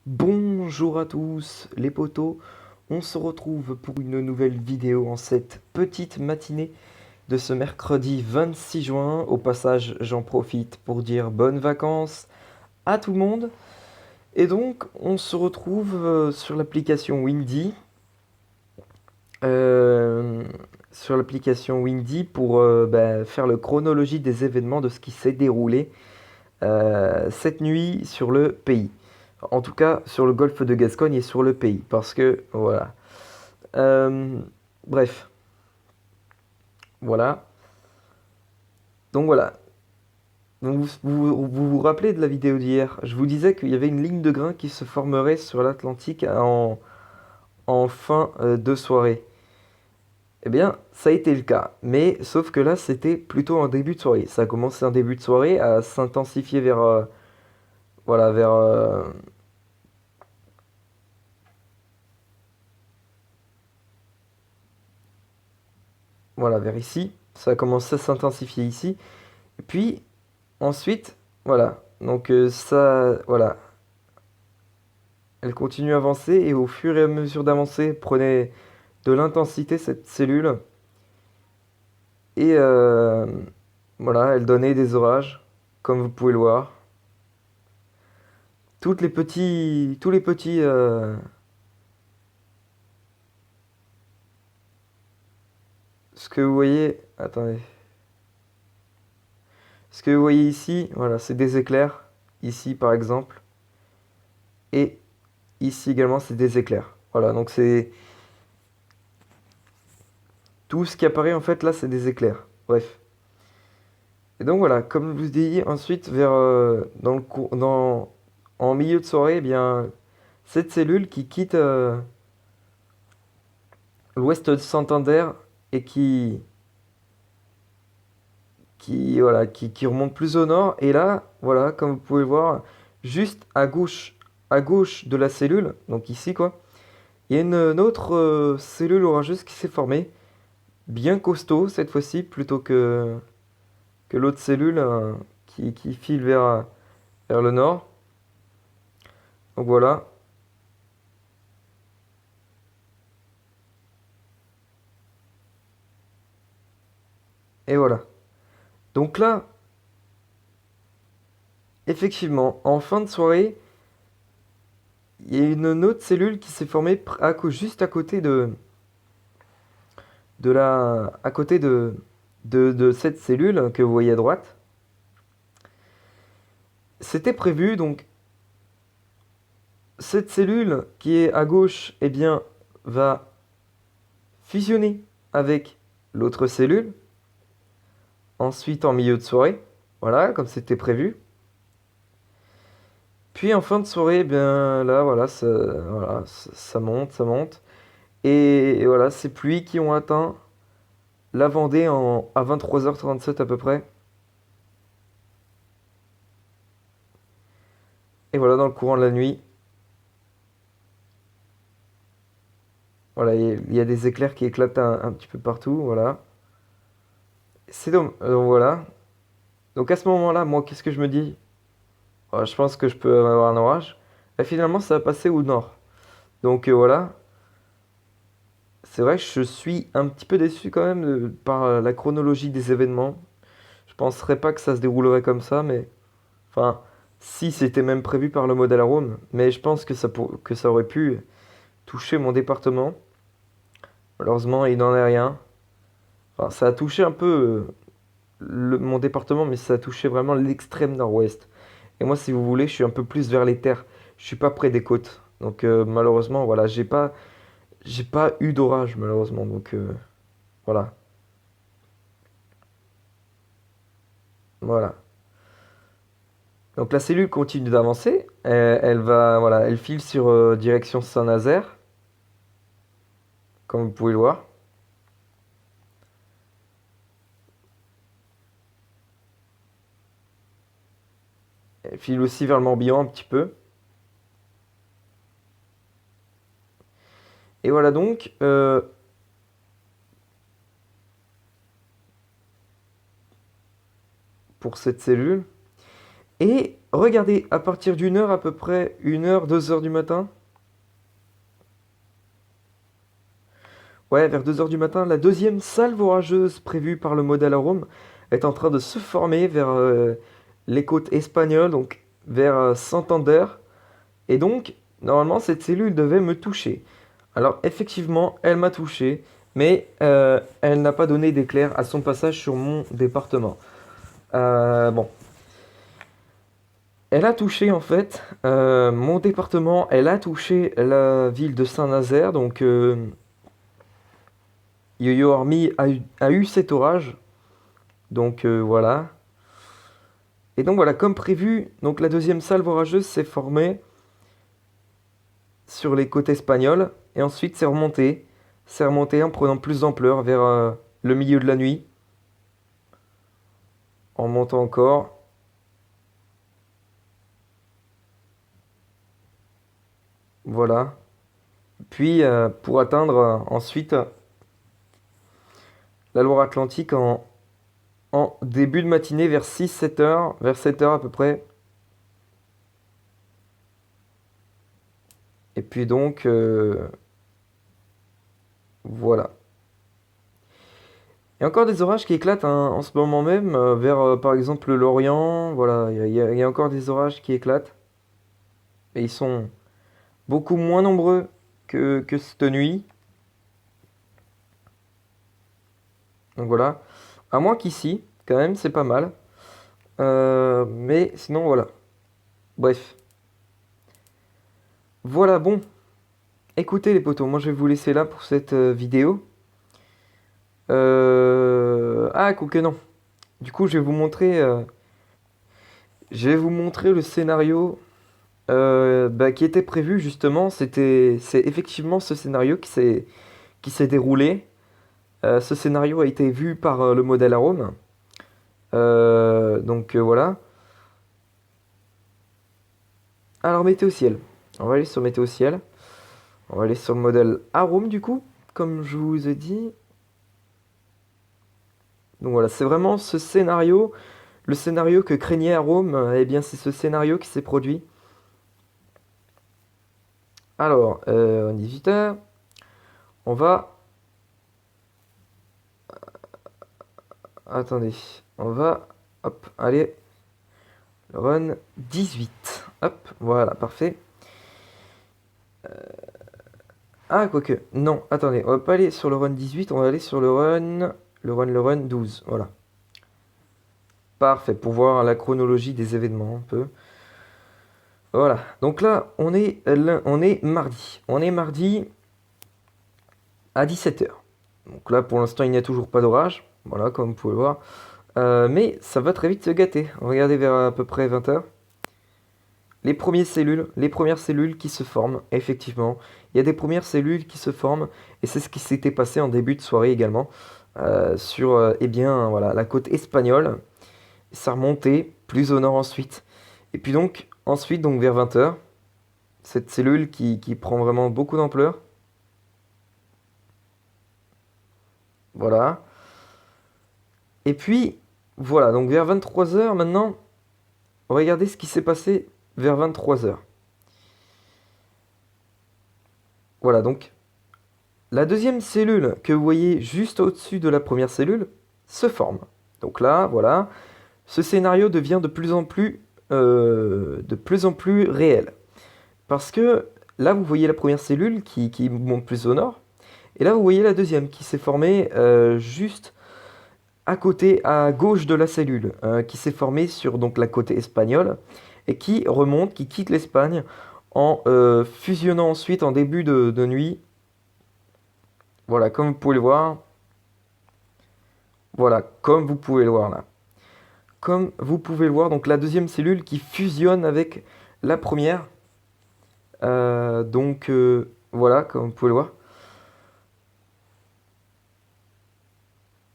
Bonjour à tous les potos, on se retrouve pour une nouvelle vidéo en cette petite matinée de ce mercredi 26 juin. Au passage, j'en profite pour dire bonnes vacances à tout le monde. Et donc, on se retrouve sur l'application Windy. euh, Sur l'application Windy pour faire le chronologie des événements de ce qui s'est déroulé cette nuit sur le pays. En tout cas, sur le golfe de Gascogne et sur le pays. Parce que, voilà. Euh, Bref, voilà. Donc voilà. Donc vous rappelez de la vidéo d'hier? Je vous disais qu'il y avait une ligne de grain qui se formerait sur l'Atlantique en fin de soirée. Eh bien, ça a été le cas. Mais sauf que là, c'était plutôt en début de soirée. Ça a commencé en début de soirée à s'intensifier vers, voilà, voilà, vers ici. Ça a commencé à s'intensifier ici. Et puis, ensuite, voilà. Donc ça, voilà. Elle continue à avancer et au fur et à mesure d'avancer, elle prenait de l'intensité cette cellule. Et voilà, elle donnait des orages, comme vous pouvez le voir. Tous les petits, ce que vous voyez, attendez, ce que vous voyez ici, voilà, c'est des éclairs. Ici, par exemple, et ici également, c'est des éclairs. Voilà, donc c'est tout ce qui apparaît en fait là, c'est des éclairs. Bref. Et donc voilà, comme je vous dis, ensuite vers en milieu de soirée, eh bien cette cellule qui quitte l'ouest de Santander et qui remonte plus au nord. Et là, voilà, comme vous pouvez le voir, juste à gauche de la cellule, donc ici quoi, il y a une autre cellule orageuse qui s'est formée, bien costaud cette fois-ci, plutôt que l'autre cellule qui file vers le nord. Donc voilà. Et voilà. Donc là, effectivement, en fin de soirée, il y a une autre cellule qui s'est formée juste à côté à côté de cette cellule que vous voyez à droite. C'était prévu, donc cette cellule qui est à gauche, eh bien, va fusionner avec l'autre cellule, ensuite en milieu de soirée, voilà, comme c'était prévu. Puis en fin de soirée, eh bien là, voilà, ça monte, ça monte. Et voilà, ces pluies qui ont atteint la Vendée à 23h37 à peu près. Et voilà, dans le courant de la nuit, voilà, il y a des éclairs qui éclatent un petit peu partout, voilà. C'est donc, voilà. Donc à ce moment-là, moi, qu'est-ce que je me dis? Je pense que je peux avoir un orage. Et finalement, ça va passer au nord. Donc voilà. C'est vrai que je suis un petit peu déçu quand même par la chronologie des événements. Je penserais pas que ça se déroulerait comme ça, mais enfin, si c'était même prévu par le modèle Arome, mais je pense que que ça aurait pu toucher mon département. Malheureusement, il n'en est rien. Enfin, ça a touché un peu mon département, mais ça a touché vraiment l'extrême nord-ouest. Et moi, si vous voulez, je suis un peu plus vers les terres. Je suis pas près des côtes. Donc malheureusement, voilà, j'ai pas eu d'orage malheureusement. Donc voilà, voilà. Donc la cellule continue d'avancer. Elle va, voilà, elle file sur direction Saint-Nazaire, comme vous pouvez le voir. Elle file aussi vers le Morbihan un petit peu. Et voilà donc pour cette cellule. Et regardez, à partir d'une heure à peu près, 1 heure, 2 heures du matin, ouais, vers 2 heures du matin, la deuxième salve orageuse prévue par le modèle Arome est en train de se former vers les côtes espagnoles, donc vers Santander. Et donc, normalement, cette cellule devait me toucher. Alors, effectivement, elle m'a touché, mais elle n'a pas donné d'éclair à son passage sur mon département. Bon, elle a touché en fait mon département, elle a touché la ville de Saint-Nazaire, donc Yo-Yo Army a eu cet orage, donc voilà. Et donc voilà, comme prévu, donc la deuxième salve orageuse s'est formée sur les côtes espagnoles, et ensuite c'est remonté en prenant plus d'ampleur vers le milieu de la nuit, en montant encore, voilà. Puis pour atteindre ensuite la Loire-Atlantique en début de matinée vers 6-7 heures, vers 7 heures à peu près. Et puis donc, voilà. Il y a encore des orages qui éclatent hein, en ce moment même, vers par exemple l'Orient. Voilà, il y a encore des orages qui éclatent. Et ils sont beaucoup moins nombreux que cette nuit. Donc voilà. À moins qu'ici, quand même, c'est pas mal. Mais sinon, voilà. Bref. Voilà, bon. Écoutez les potos, moi je vais vous laisser là pour cette vidéo. Ah, quoique non. Du coup, je vais vous montrer le scénario bah, qui était prévu justement. C'est effectivement ce scénario qui s'est déroulé. Ce scénario a été vu par le modèle Arome. Donc voilà. Alors météo ciel. On va aller sur météo ciel. On va aller sur le modèle Arome du coup, comme je vous ai dit. Donc voilà, c'est vraiment ce scénario, le scénario que craignait Arome, eh bien c'est ce scénario qui s'est produit. Alors, 18 h, on va... Attendez, on va... Hop, allez, run 18. Hop, voilà, parfait. Ah, quoique, non, attendez, on va pas aller sur le run 18, on va aller sur le run 12, voilà. Parfait, pour voir la chronologie des événements un peu. Voilà, donc là, on est mardi. On est mardi à 17 h. Donc là, pour l'instant, il n'y a toujours pas d'orage. Voilà, comme vous pouvez le voir. Mais ça va très vite se gâter. Regardez vers à peu près 20 h. Les premières cellules qui se forment, effectivement. Il y a des premières cellules qui se forment. Et c'est ce qui s'était passé en début de soirée également. Sur, eh bien, voilà, la côte espagnole. Ça remontait plus au nord ensuite. Et puis donc, ensuite, donc vers 20 h, cette cellule qui prend vraiment beaucoup d'ampleur. Voilà. Et puis, voilà, donc vers 23 h maintenant, regardez ce qui s'est passé vers 23 h. Voilà, donc la deuxième cellule que vous voyez juste au-dessus de la première cellule se forme. Donc là, voilà, ce scénario devient de plus en plus réel. Parce que là, vous voyez la première cellule qui monte plus au nord, et là, vous voyez la deuxième qui s'est formée juste à côté, à gauche de la cellule, qui s'est formée sur donc la côte espagnole, et qui remonte, qui quitte l'Espagne, en fusionnant ensuite en début de nuit. Voilà, comme vous pouvez le voir. Voilà, comme vous pouvez le voir là. Comme vous pouvez le voir, donc la deuxième cellule qui fusionne avec la première. Donc voilà, comme vous pouvez le voir.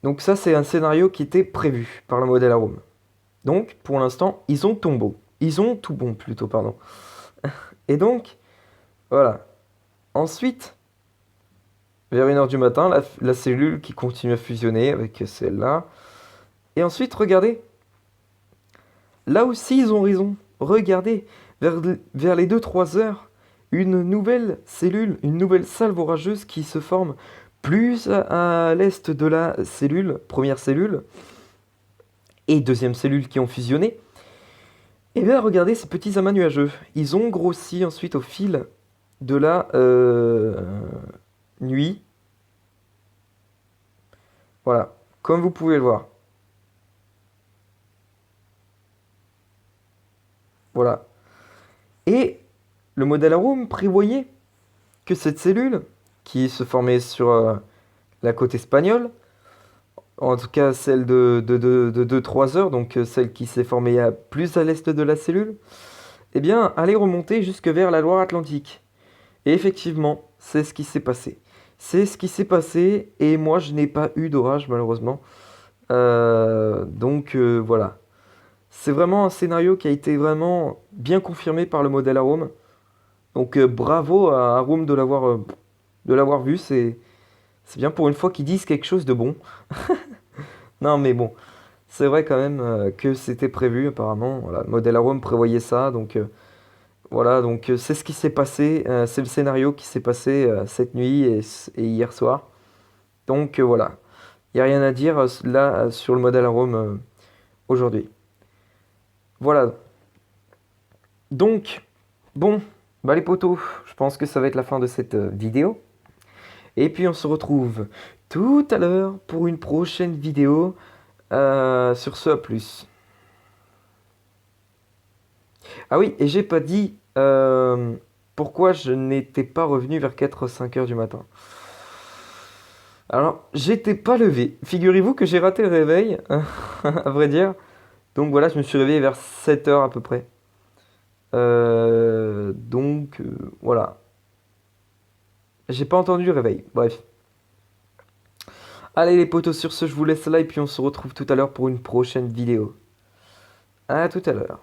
Donc ça, c'est un scénario qui était prévu par le modèle Arome. Donc, pour l'instant, ils ont tout bon. Ils ont tout bon, plutôt, pardon. Et donc, voilà. Ensuite, vers 1 h du matin, la cellule qui continue à fusionner avec celle-là. Et ensuite, regardez. Là aussi, ils ont raison. regardez, vers les 2-3 heures, une nouvelle cellule, une nouvelle salve orageuse qui se forme plus à l'est de la cellule, première cellule, et deuxième cellule qui ont fusionné. Et bien regardez ces petits amas nuageux. Ils ont grossi ensuite au fil de la nuit. Voilà, comme vous pouvez le voir. Voilà. Et le modèle Arome prévoyait que cette cellule, qui se formait sur la côte espagnole, en tout cas celle de 2-3 heures, donc celle qui s'est formée plus à l'est de la cellule, eh bien, allait remonter jusque vers la Loire-Atlantique. Et effectivement, c'est ce qui s'est passé. C'est ce qui s'est passé, et moi, je n'ai pas eu d'orage, malheureusement. Donc, voilà. C'est vraiment un scénario qui a été vraiment bien confirmé par le modèle Arome. Donc, bravo à Arome de l'avoir vu. C'est bien pour une fois qu'ils disent quelque chose de bon. Non, mais bon, c'est vrai quand même que c'était prévu, apparemment. Voilà, le modèle Arome prévoyait ça, donc... voilà, donc c'est ce qui s'est passé, c'est le scénario qui s'est passé cette nuit et hier soir. Donc voilà, il n'y a rien à dire là sur le modèle Arome aujourd'hui. Voilà, donc bon, bah les potos, je pense que ça va être la fin de cette vidéo. Et puis on se retrouve tout à l'heure pour une prochaine vidéo. Sur ce, à plus. Ah oui, et j'ai pas dit pourquoi je n'étais pas revenu vers 4-5 heures du matin. Alors, j'étais pas levé. Figurez-vous que j'ai raté le réveil, à vrai dire. Donc voilà, je me suis réveillé vers 7 heures à peu près. Voilà. J'ai pas entendu le réveil. Bref. Allez les potos, sur ce, je vous laisse là et puis on se retrouve tout à l'heure pour une prochaine vidéo. À tout à l'heure.